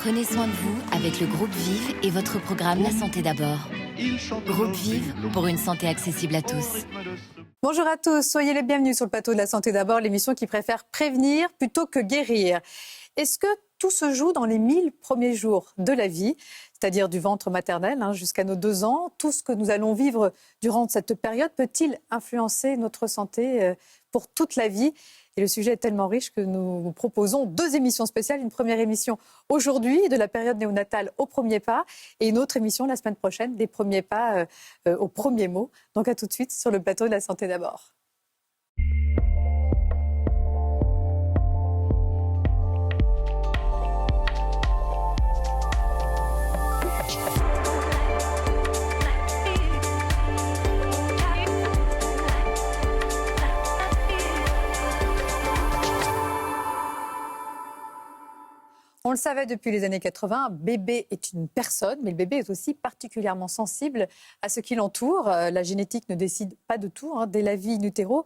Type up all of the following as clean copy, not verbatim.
Prenez soin de vous avec le groupe Vive et votre programme La Santé d'abord. Groupe Vive pour une santé accessible à tous. Bonjour à tous, soyez les bienvenus sur le plateau de La Santé d'abord, l'émission qui préfère prévenir plutôt que guérir. Est-ce que tout se joue dans les 1000 premiers jours de la vie, c'est-à-dire du ventre maternel jusqu'à nos 2 ans? Tout ce que nous allons vivre durant cette période peut-il influencer notre santé pour toute la vie? Et le sujet est tellement riche que nous vous proposons 2 émissions spéciales. Une première émission aujourd'hui de la période néonatale au premier pas et une autre émission la semaine prochaine des premiers pas au premier mot. Donc à tout de suite sur le plateau de La Santé d'abord. On le savait depuis les années 80, un bébé est une personne, mais le bébé est aussi particulièrement sensible à ce qui l'entoure. La génétique ne décide pas de tout. Dès la vie in utero,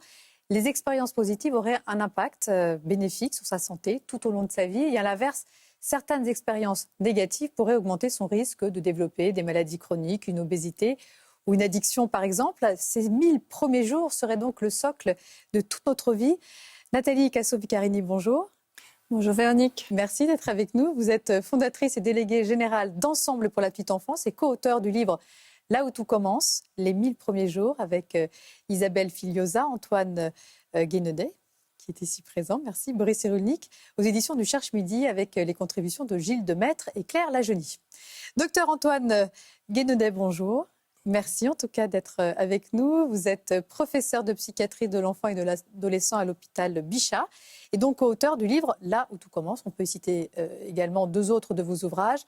les expériences positives auraient un impact bénéfique sur sa santé tout au long de sa vie. Et à l'inverse, certaines expériences négatives pourraient augmenter son risque de développer des maladies chroniques, une obésité ou une addiction par exemple. Ces 1000 premiers jours seraient donc le socle de toute notre vie. Nathalie Casso-Vicarini, bonjour. Bonjour Véronique. Merci d'être avec nous. Vous êtes fondatrice et déléguée générale d'Ensemble pour la petite enfance et co-auteure du livre Là où tout commence, les 1000 premiers jours, avec Isabelle Filiosa, Antoine Guénaudet, qui est ici présent. Merci. Boris Cyrulnik, aux éditions du Cherche Midi, avec les contributions de Gilles Demaître et Claire Lajeunie. Docteur Antoine Guénaudet, bonjour. Merci en tout cas d'être avec nous. Vous êtes professeur de psychiatrie de l'enfant et de l'adolescent à l'hôpital Bichat et donc auteur du livre Là où tout commence. On peut citer également 2 autres de vos ouvrages.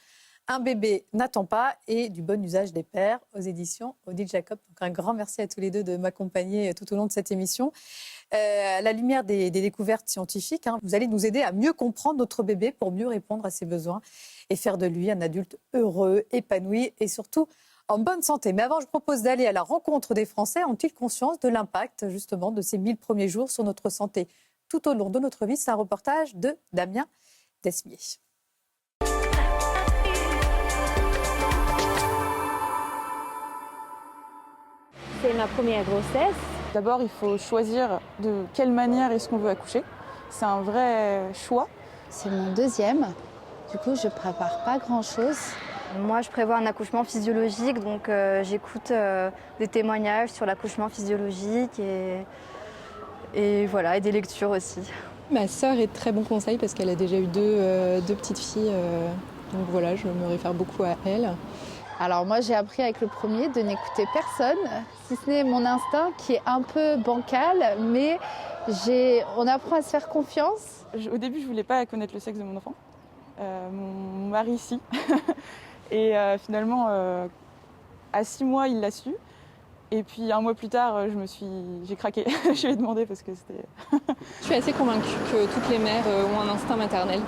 Un bébé n'attend pas et Du bon usage des pères aux éditions Odile Jacob. Donc un grand merci à tous les 2 de m'accompagner tout au long de cette émission. À la lumière des découvertes scientifiques, vous allez nous aider à mieux comprendre notre bébé pour mieux répondre à ses besoins et faire de lui un adulte heureux, épanoui et surtout en bonne santé. Mais avant, je propose d'aller à la rencontre des Français. Ont-ils conscience de l'impact, justement, de ces 1000 premiers jours sur notre santé tout au long de notre vie? C'est un reportage de Damien Desmier. C'est ma première grossesse. D'abord, il faut choisir de quelle manière est-ce qu'on veut accoucher. C'est un vrai choix. C'est mon 2e. Du coup, je prépare pas grand-chose. Moi, je prévois un accouchement physiologique, donc j'écoute des témoignages sur l'accouchement physiologique et voilà, et des lectures aussi. Ma sœur est de très bons conseils parce qu'elle a déjà eu deux petites filles, donc voilà, je me réfère beaucoup à elle. Alors moi, j'ai appris avec le premier de n'écouter personne, si ce n'est mon instinct qui est un peu bancal, mais on apprend à se faire confiance. Au début, je voulais pas connaître le sexe de mon enfant. Mon mari, si. Et finalement, à 6 mois, il l'a su. Et puis 1 mois plus tard, j'ai craqué. Je lui ai demandé parce que c'était... Je suis assez convaincue que toutes les mères ont un instinct maternel.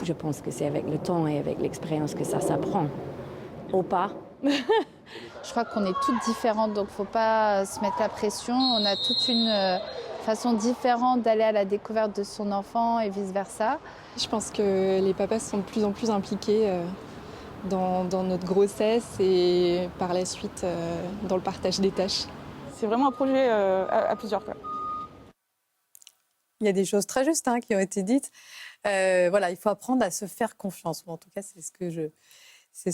Je pense que c'est avec le temps et avec l'expérience que ça s'apprend. Au pas. Je crois qu'on est toutes différentes, donc il ne faut pas se mettre la pression. On a toute une façon différente d'aller à la découverte de son enfant et vice-versa. Je pense que les papas sont de plus en plus impliqués dans notre grossesse et par la suite dans le partage des tâches. C'est vraiment un projet à plusieurs, quoi. Il y a des choses très justes qui ont été dites. Voilà, il faut apprendre à se faire confiance. Bon, en tout cas, c'est ce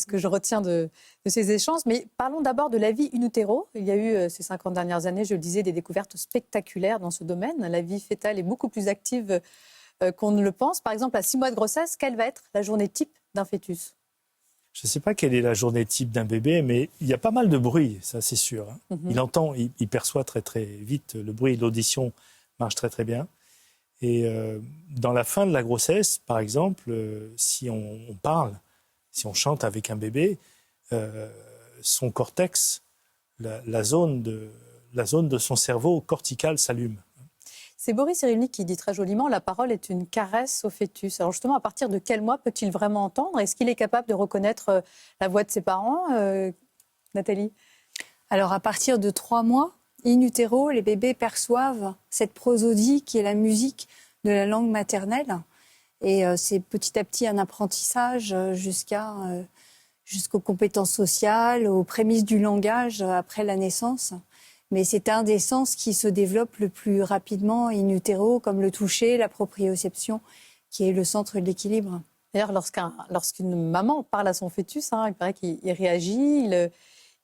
que je retiens de ces échanges. Mais parlons d'abord de la vie in utero. Il y a eu ces 50 dernières années, je le disais, des découvertes spectaculaires dans ce domaine. La vie fœtale est beaucoup plus active qu'on ne le pense. Par exemple, à 6 mois de grossesse, quelle va être la journée type d'un fœtus? Je ne sais pas quelle est la journée type d'un bébé, mais il y a pas mal de bruit, ça c'est sûr. Il perçoit très très vite le bruit, l'audition marche très très bien. Et dans la fin de la grossesse, par exemple, si on parle, si on chante avec un bébé, son cortex, la zone de son cerveau cortical s'allume. C'est Boris Cyrulnik qui dit très joliment « La parole est une caresse au fœtus ». Alors justement, à partir de quel mois peut-il vraiment entendre? Est-ce qu'il est capable de reconnaître la voix de ses parents, Nathalie? Alors à partir de 3 mois, in utero, les bébés perçoivent cette prosodie qui est la musique de la langue maternelle. Et c'est petit à petit un apprentissage jusqu'aux compétences sociales, aux prémices du langage après la naissance. Mais c'est un des sens qui se développe le plus rapidement in utero, comme le toucher, la proprioception, qui est le centre de l'équilibre. D'ailleurs, lorsqu'une maman parle à son fœtus, il paraît qu'il réagit,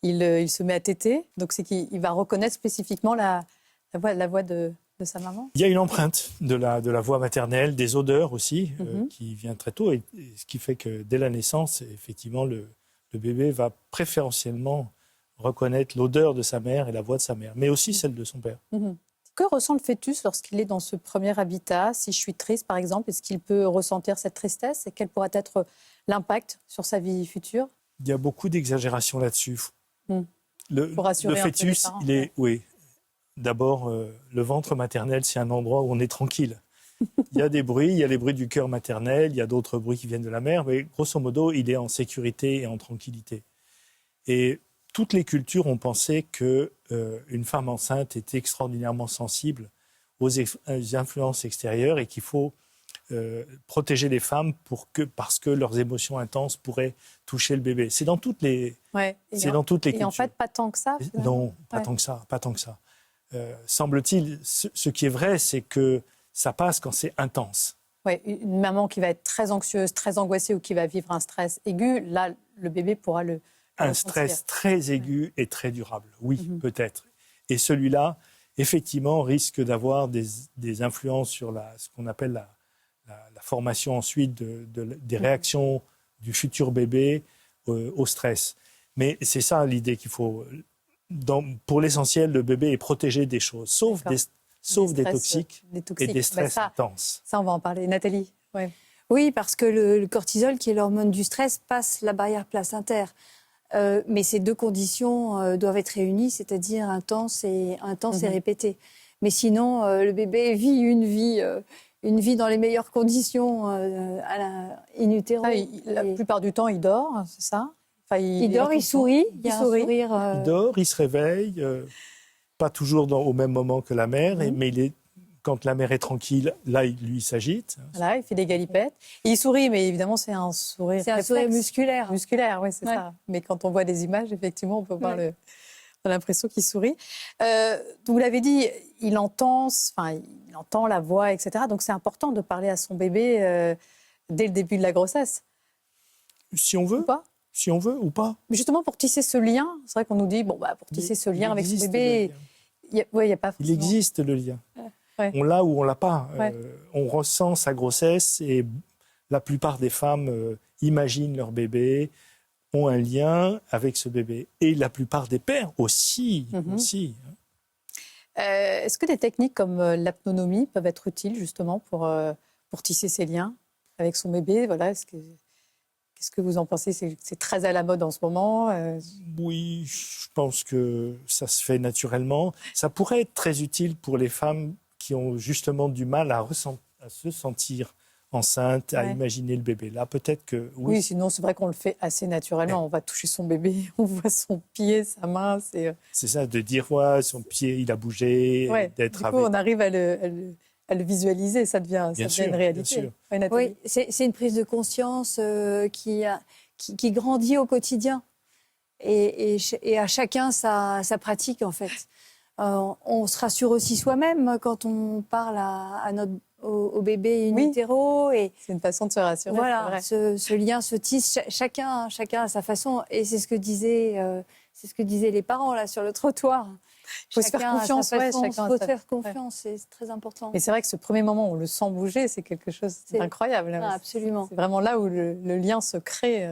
il se met à téter. Donc, c'est qu'il va reconnaître spécifiquement la voix de sa maman. Il y a une empreinte de la voix maternelle, des odeurs aussi, qui vient très tôt. Et ce qui fait que dès la naissance, effectivement, le bébé va préférentiellement reconnaître l'odeur de sa mère et la voix de sa mère, mais aussi celle de son père. Que ressent le fœtus lorsqu'il est dans ce premier habitat? Si je suis triste, par exemple, est-ce qu'il peut ressentir cette tristesse? Et quel pourrait être l'impact sur sa vie future? Il y a beaucoup d'exagération là-dessus. Pour rassurer le fœtus, un peu les parents. il est... Oui. D'abord, le ventre maternel, c'est un endroit où on est tranquille. Il y a des bruits, il y a les bruits du cœur maternel, il y a d'autres bruits qui viennent de la mère, mais grosso modo, il est en sécurité et en tranquillité. Et toutes les cultures ont pensé qu'une femme enceinte est extraordinairement sensible aux influences extérieures et qu'il faut protéger les femmes parce que leurs émotions intenses pourraient toucher le bébé. C'est dans toutes les, dans toutes les cultures. Et en fait, pas tant que ça. Non, pas tant que ça. Semble-t-il, ce qui est vrai, c'est que ça passe quand c'est intense. Ouais, une maman qui va être très anxieuse, très angoissée ou qui va vivre un stress aigu, là, le bébé pourra le Un ressentir. stress très aigu et très durable, oui, peut-être. Et celui-là, effectivement, risque d'avoir des influences sur ce qu'on appelle la formation ensuite des réactions du futur bébé au stress. Mais c'est ça l'idée qu'il faut... pour l'essentiel, le bébé est protégé des choses, sauf des toxiques et des stress intenses. Ça, on va en parler. Nathalie? Oui, parce que le cortisol, qui est l'hormone du stress, passe la barrière placentaire. Mais ces deux conditions doivent être réunies, c'est-à-dire intense et répété. Mais sinon, le bébé vit une vie dans les meilleures conditions in utero. La plupart du temps, il dort, c'est ça? Il dort, il sourit. Il dort, il se réveille, pas toujours au même moment que la mère, mais quand la mère est tranquille, là, lui, il s'agite. Voilà, il fait des galipettes. Et il sourit, mais évidemment, c'est un sourire musculaire. Musculaire, oui, c'est ça. Mais quand on voit des images, effectivement, on peut voir on a l'impression qu'il sourit. Vous l'avez dit, il entend la voix, etc. Donc, c'est important de parler à son bébé dès le début de la grossesse. Si on veut. Ou pas? Si on veut ou pas. Mais justement, pour tisser ce lien, c'est vrai qu'on nous dit, pour tisser ce lien avec son bébé, il n'y a pas forcément... Il existe le lien. On l'a ou on l'a pas. On ressent sa grossesse et la plupart des femmes imaginent leur bébé, ont un lien avec ce bébé. Et la plupart des pères aussi. Est-ce que des techniques comme l'apnonomie peuvent être utiles justement pour tisser ces liens avec son bébé? Voilà, qu'est-ce que vous en pensez? C'est très à la mode en ce moment. Oui, je pense que ça se fait naturellement. Ça pourrait être très utile pour les femmes qui ont justement du mal à se sentir enceinte, à imaginer le bébé. Là, peut-être que... Oui, sinon, c'est vrai qu'on le fait assez naturellement. On va toucher son bébé, on voit son pied, sa main. C'est ça, de dire, son pied, il a bougé, d'être avec... on arrive à le visualiser, ça devient une réalité. Oui, c'est une prise de conscience qui grandit au quotidien. Et à chacun sa pratique, en fait. On se rassure aussi soi-même quand on parle au bébé in utero. C'est une façon de se rassurer. Voilà, ce lien se tisse, chacun à sa façon. Et c'est ce que disaient les parents là, sur le trottoir. Il faut se faire confiance. Il faut se faire confiance, c'est très important. Mais c'est vrai que ce premier moment où on le sent bouger, c'est quelque chose d'incroyable. Absolument. C'est vraiment là où le lien se crée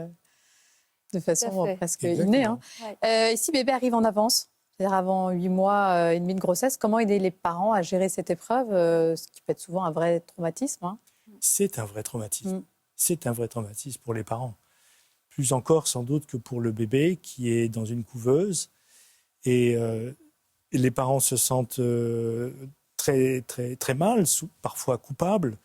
de façon presque innée. Et si bébé arrive en avance, c'est-à-dire avant 8 mois et demi de grossesse, comment aider les parents à gérer cette épreuve, ce qui peut être souvent un vrai traumatisme? C'est un vrai traumatisme. C'est un vrai traumatisme pour les parents. Plus encore, sans doute, que pour le bébé qui est dans une couveuse. Et les parents se sentent très, très, très mal, parfois coupables.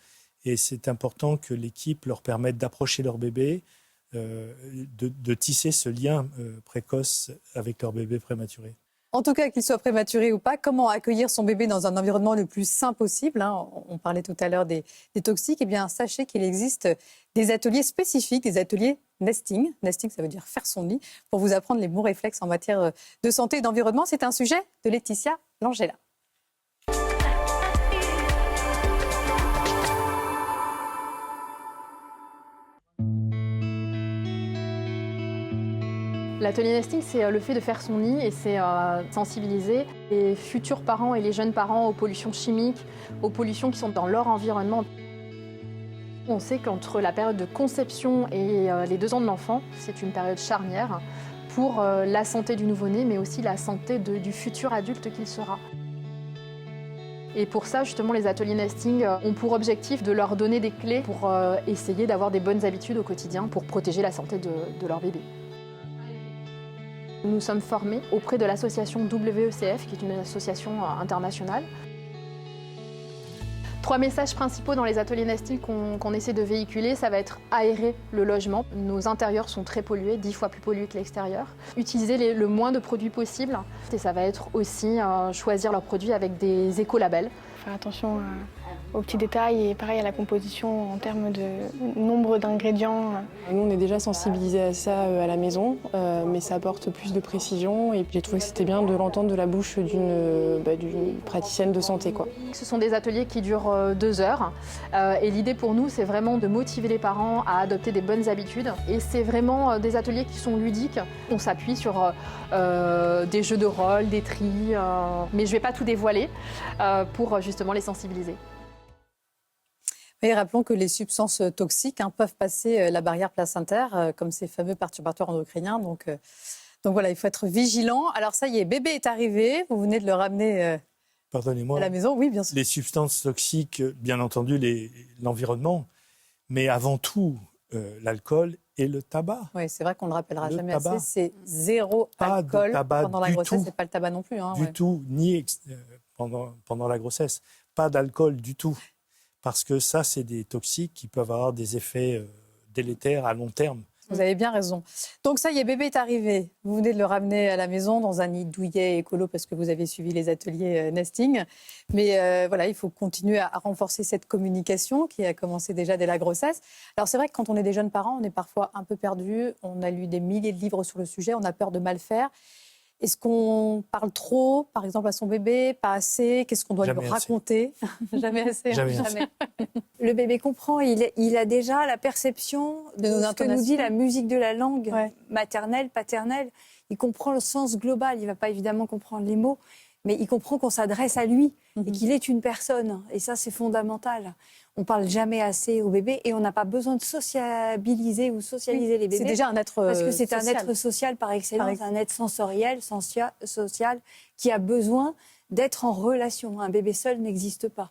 Et c'est important que l'équipe leur permette d'approcher leur bébé, de tisser ce lien précoce avec leur bébé prématuré. En tout cas, qu'il soit prématuré ou pas, comment accueillir son bébé dans un environnement le plus sain possible, hein. On parlait tout à l'heure des toxiques. Eh bien, sachez qu'il existe des ateliers spécifiques, des ateliers nesting. Nesting, ça veut dire faire son nid, pour vous apprendre les bons réflexes en matière de santé et d'environnement. C'est un sujet de Laetitia Langella. L'atelier nesting, c'est le fait de faire son nid et c'est sensibiliser les futurs parents et les jeunes parents aux pollutions chimiques, aux pollutions qui sont dans leur environnement. On sait qu'entre la période de conception et les 2 ans de l'enfant, c'est une période charnière pour la santé du nouveau-né, mais aussi la santé du futur adulte qu'il sera. Et pour ça, justement, les ateliers nesting ont pour objectif de leur donner des clés pour essayer d'avoir des bonnes habitudes au quotidien pour protéger la santé de leur bébé. Nous sommes formés auprès de l'association WECF, qui est une association internationale. 3 messages principaux dans les ateliers nesting qu'on essaie de véhiculer, ça va être aérer le logement. Nos intérieurs sont très pollués, 10 fois plus pollués que l'extérieur. Utiliser le moins de produits possible. Et ça va être aussi choisir leurs produits avec des écolabels. Faire attention aux petits détails et pareil à la composition en termes de nombre d'ingrédients. Nous, on est déjà sensibilisés à ça à la maison, mais ça apporte plus de précision. Et j'ai trouvé que c'était bien de l'entendre de la bouche d'une praticienne de santé, quoi. Ce sont des ateliers qui durent 2 heures. Et l'idée pour nous, c'est vraiment de motiver les parents à adopter des bonnes habitudes. Et c'est vraiment des ateliers qui sont ludiques. On s'appuie sur des jeux de rôle, des tris. Mais je ne vais pas tout dévoiler pour justement les sensibiliser. Et rappelons que les substances toxiques peuvent passer la barrière placentaire, comme ces fameux perturbateurs endocriniens. Donc voilà, il faut être vigilant. Alors ça y est, bébé est arrivé. Vous venez de le ramener à la maison. Oui, bien sûr. Les substances toxiques, bien entendu, l'environnement, mais avant tout, l'alcool et le tabac. Oui, c'est vrai qu'on ne le rappellera jamais assez. C'est zéro alcool pendant la grossesse. C'est pas le tabac non plus. Du tout, ni pendant la grossesse. Pas d'alcool du tout. Parce que ça, c'est des toxiques qui peuvent avoir des effets délétères à long terme. Vous avez bien raison. Donc ça y est, bébé est arrivé. Vous venez de le ramener à la maison dans un nid douillet écolo parce que vous avez suivi les ateliers nesting. Mais voilà, il faut continuer à renforcer cette communication qui a commencé déjà dès la grossesse. Alors c'est vrai que quand on est des jeunes parents, on est parfois un peu perdu. On a lu des milliers de livres sur le sujet, on a peur de mal faire. Est-ce qu'on parle trop, par exemple, à son bébé, pas assez? Qu'est-ce qu'on doit lui raconter? Jamais assez. Jamais assez. Le bébé comprend, il a déjà la perception de ce que nous dit la musique de la langue maternelle, paternelle. Il comprend le sens global. Il ne va pas évidemment comprendre les mots, mais il comprend qu'on s'adresse à lui et qu'il est une personne. Et ça, c'est fondamental. On ne parle jamais assez au bébé et on n'a pas besoin de sociabiliser ou socialiser les bébés. C'est déjà un être parce que c'est social. un être social par excellence, un être sensoriel, social, qui a besoin d'être en relation. Un bébé seul n'existe pas.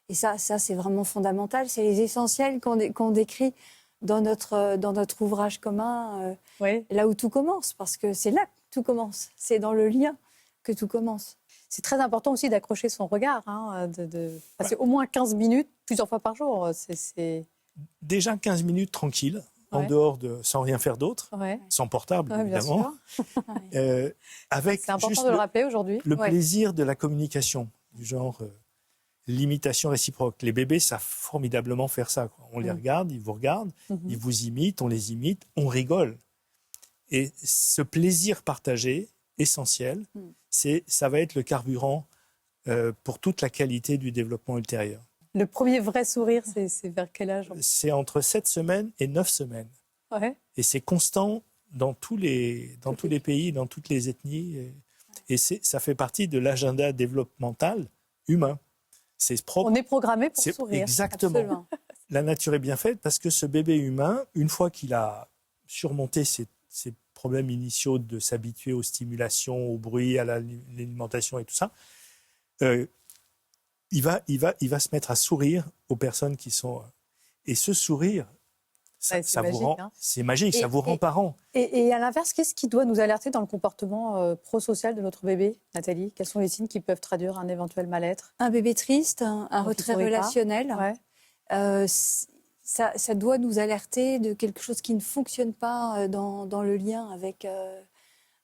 Et ça c'est vraiment fondamental. C'est les essentiels qu'on décrit dans notre ouvrage commun, là où tout commence. Parce que c'est là que tout commence. C'est dans le lien que tout commence. C'est très important aussi d'accrocher son regard, de passer au moins 15 minutes, plusieurs fois par jour. Déjà 15 minutes tranquille, en dehors sans rien faire d'autre, sans portable évidemment. Avec c'est important de le rappeler aujourd'hui. Le plaisir de la communication, du genre l'imitation réciproque. Les bébés savent formidablement faire ça, quoi. On les regarde, ils vous regardent, ils vous imitent, on les imite, on rigole. Et ce plaisir partagé, essentiel, ça va être le carburant pour toute la qualité du développement ultérieur. Le premier vrai sourire, c'est vers quel âge? C'est entre 7 semaines et 9 semaines. Ouais. Et c'est constant dans tous les pays, dans toutes les ethnies. Et ça fait partie de l'agenda développemental humain. C'est propre. On est programmé pour sourire. Exactement. Absolument. La nature est bien faite parce que ce bébé humain, une fois qu'il a surmonté ses problèmes initiaux de s'habituer aux stimulations, au bruit, à l'alimentation et tout ça, il va se mettre à sourire aux personnes qui sont... Et ce sourire, ça vous rend... C'est magique, ça vous rend parent. Et à l'inverse, qu'est-ce qui doit nous alerter dans le comportement prosocial de notre bébé, Nathalie? Quels sont les signes qui peuvent traduire un éventuel mal-être? Un bébé triste, un retrait relationnel. Ça doit nous alerter de quelque chose qui ne fonctionne pas dans le lien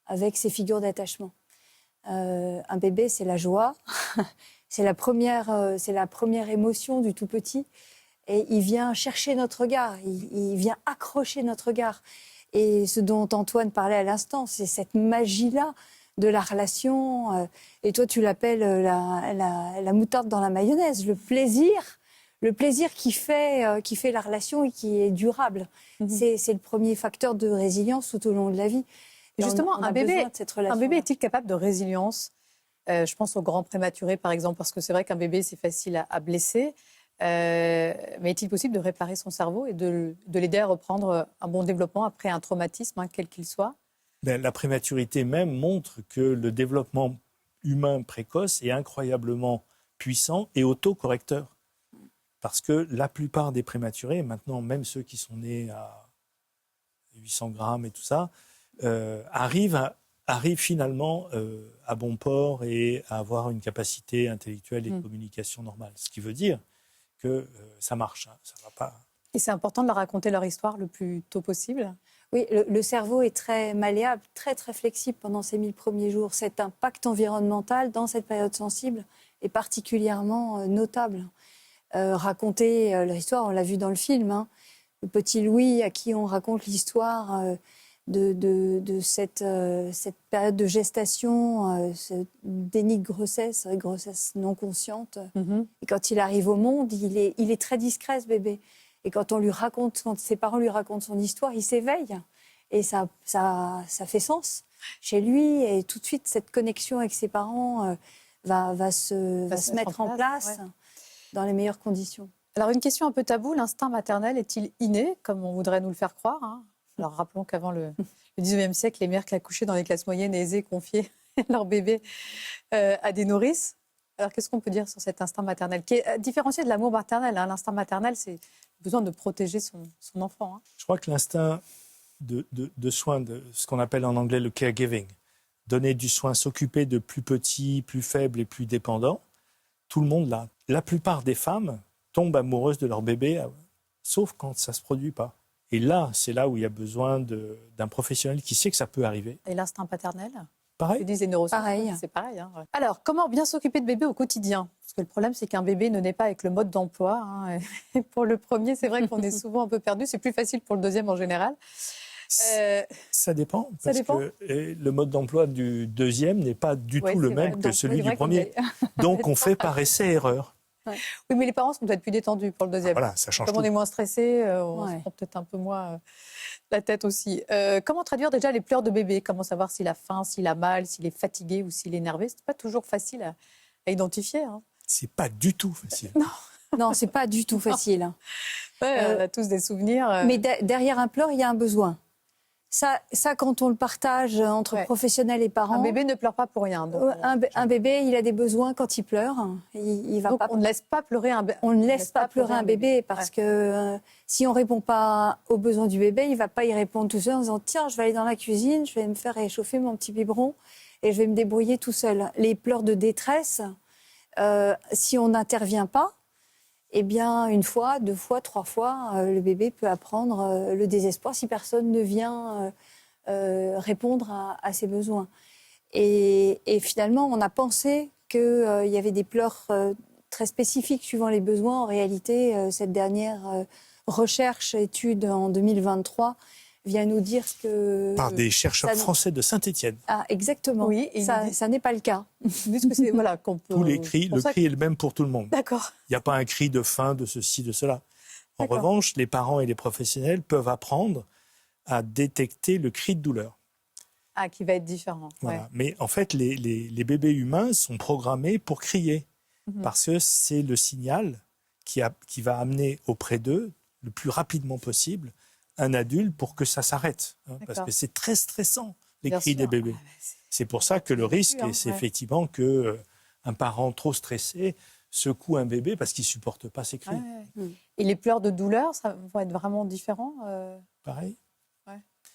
avec ces figures d'attachement. Un bébé, c'est la joie, c'est la première émotion du tout petit. Et il vient chercher notre regard, il vient accrocher notre regard. Et ce dont Antoine parlait à l'instant, c'est cette magie-là de la relation. Et toi, tu l'appelles la moutarde dans la mayonnaise, le plaisir qui fait la relation et qui est durable. C'est le premier facteur de résilience tout au long de la vie. Et justement, un bébé est-il capable de résilience? Je pense aux grands prématurés, par exemple, parce que c'est vrai qu'un bébé, c'est facile à blesser. Mais est-il possible de réparer son cerveau et de l'aider à reprendre un bon développement après un traumatisme, quel qu'il soit? La prématurité même montre que le développement humain précoce est incroyablement puissant et autocorrecteur. Parce que la plupart des prématurés, maintenant même ceux qui sont nés à 800 grammes et tout ça, arrivent finalement à bon port et à avoir une capacité intellectuelle et de communication normale. Ce qui veut dire que ça marche, ça va pas. Et c'est important de leur raconter leur histoire le plus tôt possible. Oui, le cerveau est très malléable, très très flexible pendant ces 1000 premiers jours. Cet impact environnemental dans cette période sensible est particulièrement notable. Raconter leur histoire, on l'a vu dans le film, le petit Louis à qui on raconte l'histoire de cette période de gestation, ce déni de grossesse non consciente. Et quand il arrive au monde, il est très discret, ce bébé. Et quand ses parents lui racontent son histoire, il s'éveille. Et ça fait sens chez lui. Et tout de suite, cette connexion avec ses parents va se mettre en place dans les meilleures conditions. Alors, une question un peu taboue, l'instinct maternel est-il inné, comme on voudrait nous le faire croire? Alors, rappelons qu'avant le 19e siècle, les mères qui accouchaient dans les classes moyennes aisaient confier leur bébé à des nourrices. Alors, qu'est-ce qu'on peut dire sur cet instinct maternel, qui est différencié de l'amour maternel? L'instinct maternel, c'est le besoin de protéger son enfant. Je crois que l'instinct de soin, de ce qu'on appelle en anglais le caregiving, donner du soin, s'occuper de plus petits, plus faibles et plus dépendants, tout le monde l'a. La plupart des femmes tombent amoureuses de leur bébé, sauf quand ça ne se produit pas. Et là, c'est là où il y a besoin d'un professionnel qui sait que ça peut arriver. Et l'instinct paternel? Pareil. Disent les neurosciences, c'est pareil. Alors, comment bien s'occuper de bébé au quotidien? Parce que le problème, c'est qu'un bébé ne naît pas avec le mode d'emploi. Et pour le premier, c'est vrai qu'on est souvent un peu perdu. C'est plus facile pour le deuxième en général. Ça dépend. Que le mode d'emploi du deuxième n'est pas du tout le même que celui du premier. Donc, on fait par essai-erreur. Oui, mais les parents sont peut-être plus détendus pour le deuxième. Voilà, ça change tout. Comme on est moins stressé, on se prend peut-être un peu moins la tête aussi. Comment traduire déjà les pleurs de bébé? Comment savoir s'il a faim, s'il a mal, s'il est fatigué ou s'il est énervé? C'est pas toujours facile à identifier. C'est pas du tout facile. Non, c'est pas du tout facile. On a tous des souvenirs. Mais derrière un pleur, il y a un besoin. Ça, quand on le partage entre professionnels et parents... Un bébé ne pleure pas pour rien. Donc un bébé, il a des besoins quand il pleure. Il va donc pas... on ne laisse pas pleurer un bébé. On ne laisse pas pleurer un bébé parce que si on ne répond pas aux besoins du bébé, il ne va pas y répondre tout seul en disant « Tiens, je vais aller dans la cuisine, je vais me faire réchauffer mon petit biberon et je vais me débrouiller tout seul. » Les pleurs de détresse, si on n'intervient pas, eh bien, 1 fois, 2 fois, 3 fois, le bébé peut apprendre le désespoir si personne ne vient répondre à ses besoins. Et finalement, on a pensé qu'il y avait des pleurs très spécifiques suivant les besoins. En réalité, cette dernière recherche, étude en 2023, vient nous dire que... Par des chercheurs français de Saint-Étienne. Ah, exactement. Oui, ça n'est pas le cas. Tous les cris, le cri est le même pour tout le monde. D'accord. Il n'y a pas un cri de faim, de ceci, de cela. En revanche, les parents et les professionnels peuvent apprendre à détecter le cri de douleur. Ah, qui va être différent. Voilà. Mais en fait, les bébés humains sont programmés pour crier. Parce que c'est le signal qui va amener auprès d'eux, le plus rapidement possible, un adulte pour que ça s'arrête. Parce que c'est très stressant, les cris des bébés. C'est pour ça que le risque, c'est effectivement qu'un parent trop stressé secoue un bébé parce qu'il ne supporte pas ses cris. Et les pleurs de douleur, ça va être vraiment différent Pareil.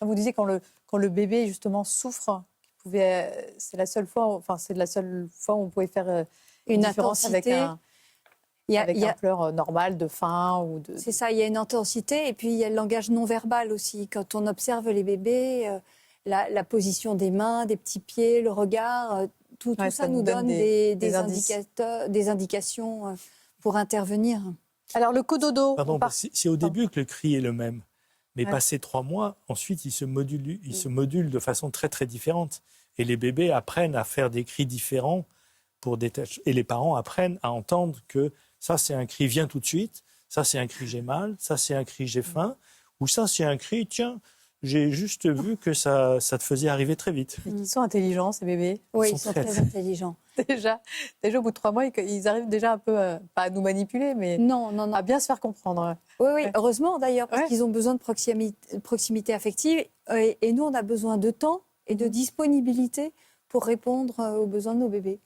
Vous disiez quand le bébé, justement, souffre, c'est la seule fois où on pouvait faire une différence intensité. Avec un pleur normal de faim ou de... C'est ça, il y a une intensité et puis il y a le langage non verbal aussi. Quand on observe les bébés, la position des mains, des petits pieds, le regard, tout Ouais, ça nous donne des indices. des indications pour intervenir. Alors, le cododo. Pardon, c'est au début que le cri est le même. Mais Ouais. passé 3 mois, ensuite, il se module de façon très, très différente. Et les bébés apprennent à faire des cris différents et les parents apprennent à entendre que ça, c'est un cri « viens tout de suite », ça, c'est un cri « j'ai mal », ça, c'est un cri « j'ai faim », ou ça, c'est un cri « tiens, j'ai juste vu que ça te faisait arriver très vite ». Ils sont intelligents, ces bébés. Oui, ils sont très intelligents. Déjà, au bout de 3 mois, ils arrivent déjà un peu, pas à nous manipuler, mais à bien se faire comprendre. Oui, Ouais. heureusement d'ailleurs, parce Ouais. qu'ils ont besoin de proximité affective. Et nous, on a besoin de temps et de disponibilité pour répondre aux besoins de nos bébés.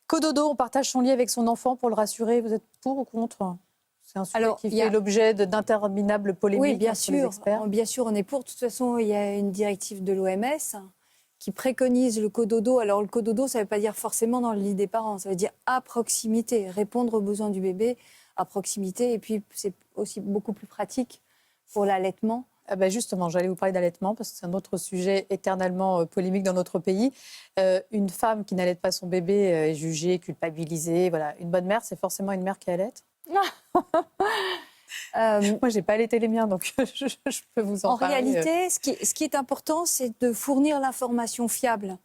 Cododo, on partage son lit avec son enfant pour le rassurer. Vous êtes pour ou contre ? C'est un sujet qui il y a- fait l'objet d'interminables polémiques Oui, bien entre les sûr. experts. Bien sûr, on est pour. De toute façon, il y a une directive de l'OMS qui préconise le cododo. Alors, le cododo, ça ne veut pas dire forcément dans le lit des parents. Ça veut dire à proximité, répondre aux besoins du bébé à proximité. Et puis, c'est aussi beaucoup plus pratique pour l'allaitement. Ah ben justement, j'allais vous parler d'allaitement parce que c'est un autre sujet éternellement polémique dans notre pays. Une femme qui n'allaite pas son bébé est jugée, culpabilisée. Voilà. Une bonne mère, c'est forcément une mère qui allaite. Moi, j'ai pas allaité les miens, donc je peux vous en parler. En réalité, ce qui est important, c'est de fournir l'information fiable,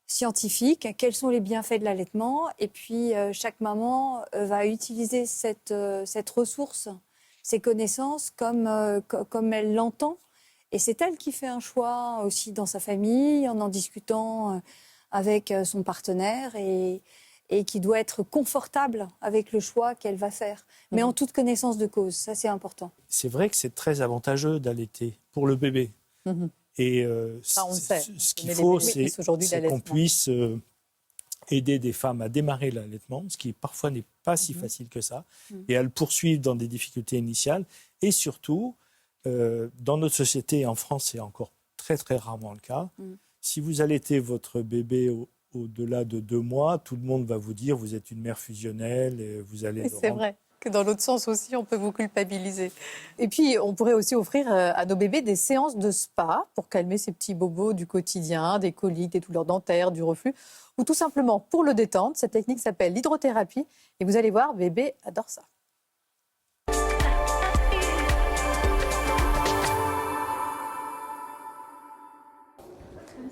scientifique. Quels sont les bienfaits de l'allaitement ? Et puis, chaque maman va utiliser cette ressource, ces connaissances, comme elle l'entend. Et c'est elle qui fait un choix aussi dans sa famille, en discutant avec son partenaire et qui doit être confortable avec le choix qu'elle va faire, mais en toute connaissance de cause. Ça, c'est important. C'est vrai que c'est très avantageux d'allaiter pour le bébé. Et Ça, on le sait. ce qu'il Mais faut, les bébés c'est aujourd'hui qu'on d'allaitement. puisse aider des femmes à démarrer l'allaitement, ce qui parfois n'est pas si facile que ça, et à le poursuivre dans des difficultés initiales. Et surtout, dans notre société, en France, c'est encore très, très rarement le cas. Si vous allaitez votre bébé au-delà de 2 mois, tout le monde va vous dire vous êtes une mère fusionnelle et vous allez... C'est vrai que dans l'autre sens aussi, on peut vous culpabiliser. Et puis, on pourrait aussi offrir à nos bébés des séances de spa pour calmer ces petits bobos du quotidien, des coliques, des douleurs dentaires, du reflux, ou tout simplement pour le détendre. Cette technique s'appelle l'hydrothérapie. Et vous allez voir, bébé adore ça.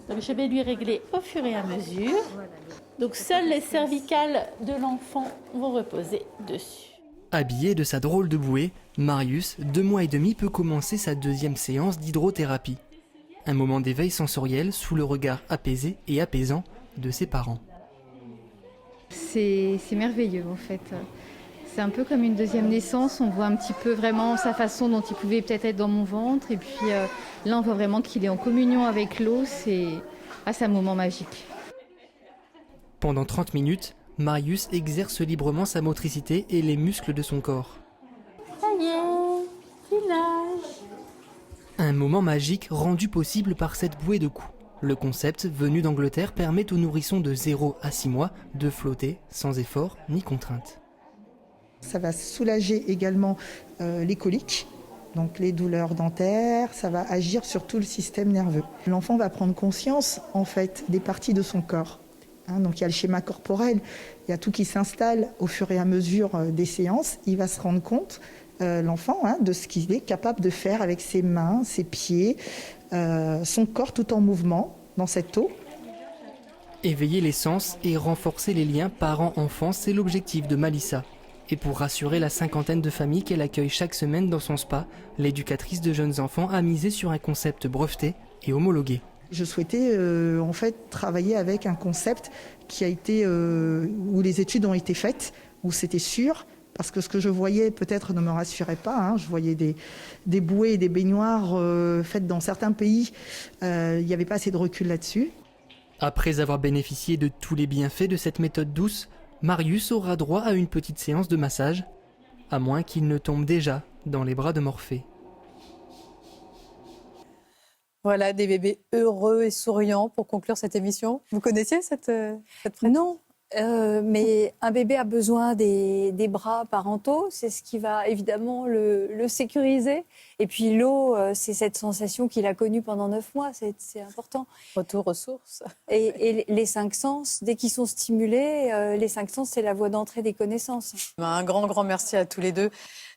Donc je vais lui régler au fur et à mesure. Donc seules les cervicales de l'enfant vont reposer dessus. Habillé de sa drôle de bouée, Marius, 2 mois et demi, peut commencer sa 2e séance d'hydrothérapie. Un moment d'éveil sensoriel sous le regard apaisé et apaisant de ses parents. C'est merveilleux en fait. C'est un peu comme une 2e naissance, on voit un petit peu vraiment sa façon dont il pouvait peut-être être dans mon ventre. Et puis là on voit vraiment qu'il est en communion avec l'eau, c'est un moment magique. Pendant 30 minutes, Marius exerce librement sa motricité et les muscles de son corps. Ça y est, il nage. Un moment magique rendu possible par cette bouée de cou. Le concept, venu d'Angleterre, permet aux nourrissons de 0 à 6 mois de flotter sans effort ni contrainte. Ça va soulager également les coliques, donc les douleurs dentaires, ça va agir sur tout le système nerveux. L'enfant va prendre conscience en fait des parties de son corps. Donc il y a le schéma corporel, il y a tout qui s'installe au fur et à mesure des séances. Il va se rendre compte, l'enfant, de ce qu'il est capable de faire avec ses mains, ses pieds, son corps tout en mouvement dans cette eau. Éveiller les sens et renforcer les liens parents-enfants, c'est l'objectif de Malissa. Et pour rassurer la 50aine de familles qu'elle accueille chaque semaine dans son spa, l'éducatrice de jeunes enfants a misé sur un concept breveté et homologué. Je souhaitais en fait travailler avec un concept qui a été où les études ont été faites, où c'était sûr, parce que ce que je voyais peut-être ne me rassurait pas. Je voyais des bouées et des baignoires faites dans certains pays. Il n'y avait pas assez de recul là-dessus. Après avoir bénéficié de tous les bienfaits de cette méthode douce, Marius aura droit à une petite séance de massage, à moins qu'il ne tombe déjà dans les bras de Morphée. Voilà, des bébés heureux et souriants pour conclure cette émission. Vous connaissiez cette phrase ? Non, Mais un bébé a besoin des bras parentaux, c'est ce qui va évidemment le sécuriser. Et puis l'eau, c'est cette sensation qu'il a connue pendant 9 mois, c'est important. Retour aux sources. Et les 5 sens, dès qu'ils sont stimulés, les 5 sens, c'est la voie d'entrée des connaissances. Un grand merci à tous les deux.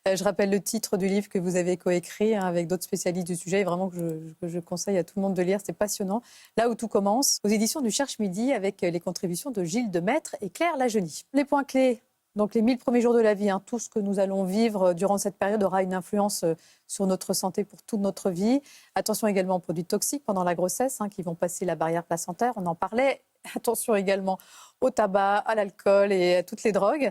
Je rappelle le titre du livre que vous avez coécrit avec d'autres spécialistes du sujet, et vraiment que je conseille à tout le monde de lire, c'est passionnant. Là où tout commence, aux éditions du Cherche Midi, avec les contributions de Gilles Demaître et Claire Lajeunie. Les points clés, donc les 1000 premiers jours de la vie, tout ce que nous allons vivre durant cette période aura une influence sur notre santé pour toute notre vie. Attention également aux produits toxiques pendant la grossesse qui vont passer la barrière placentaire, on en parlait. Attention également au tabac, à l'alcool et à toutes les drogues.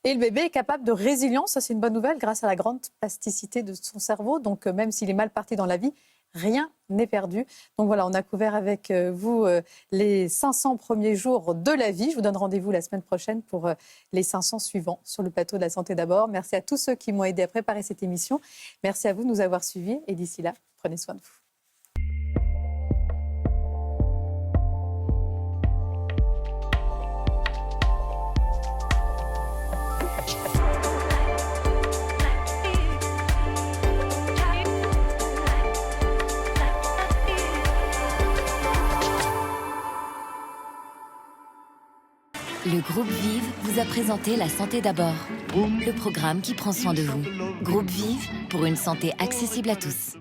Et le bébé est capable de résilience, ça c'est une bonne nouvelle, grâce à la grande plasticité de son cerveau. Donc même s'il est mal parti dans la vie, rien n'est perdu. Donc voilà, on a couvert avec vous les 500 premiers jours de la vie. Je vous donne rendez-vous la semaine prochaine pour les 500 suivants sur le plateau de La Santé d'abord. Merci à tous ceux qui m'ont aidé à préparer cette émission. Merci à vous de nous avoir suivis et d'ici là, prenez soin de vous. Le groupe Vive vous a présenté La Santé d'abord, le programme qui prend soin de vous. Groupe Vive pour une santé accessible à tous.